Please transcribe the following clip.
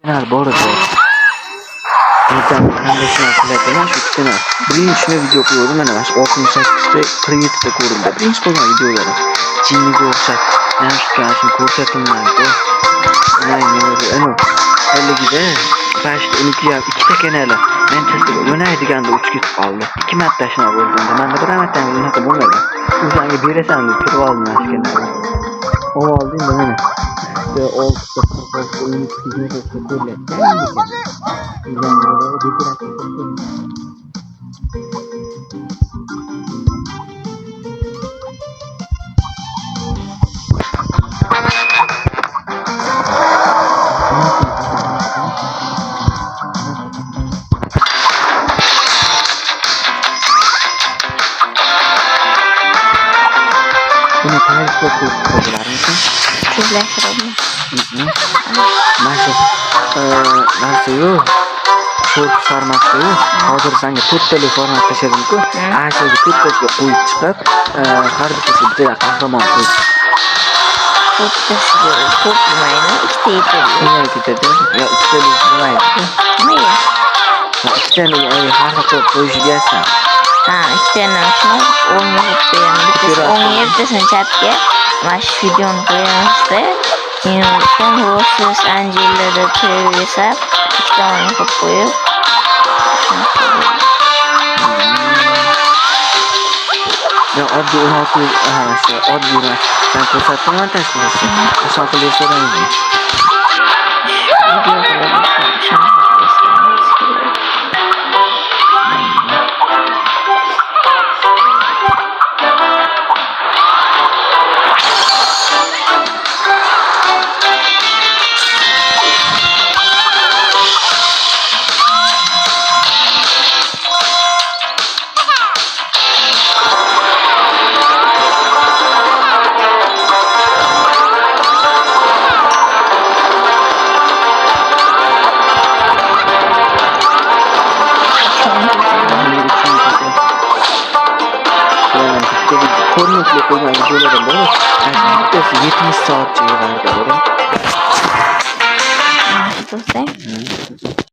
Kenar bor edi. Metan qanday qilyapman shu kenar. Birinchi video ko'rdim mana shu 68 ta kreditda ko'rildi. Birinchi qo'ygan videolar. Jinniga o'xshab. Men shu ko'rsatimdan-ku. Ana halligida bashta uniki ikkita kanali. Men tezda yo'naydiganda uch ketib qoldi. 2 marta shuna bo'lganda. Menda bir marta unaqa bo'lmadi. O'zingga berasan deb turib oldim mana shu kanalni. Oldim mana. İşte olsa oyunu çizmek olsa böyle. Bunu tarif okuyorlar mısın? Tezleştirelim. Narsa yo'q. Short formatda yo'q. Hozir senga 4 tali format tashladimku. Ashiga 4 tasiga qo'yib chiqib, har bittasiga bitta qahramon qo'yib. To'rttasiga to'playdi. Ikkita yetadi. Nima ketadi? Yo, ikkitali bo'lmaydi. Nimaga? Ikkitani har xil qo'yishgasan. Ha, ikkitani shuni o'ngga qo'yib qo'yamiz. Bittasi o'ngga, bittasini chapga. Mana shu videoni qo'yamizda. Keyin Roses Angelada ko'rsam, ikkita o'ngga qo'yib qo'yib. Yo, oddiy 16 oddiy sen ko'rsatdim tasvirni. O'sha qilib so'raymiz. Video qilib Ko'rinishli qo'ygan videolardan biri bittasi 70 soatcha yig'ardi. do'stlar.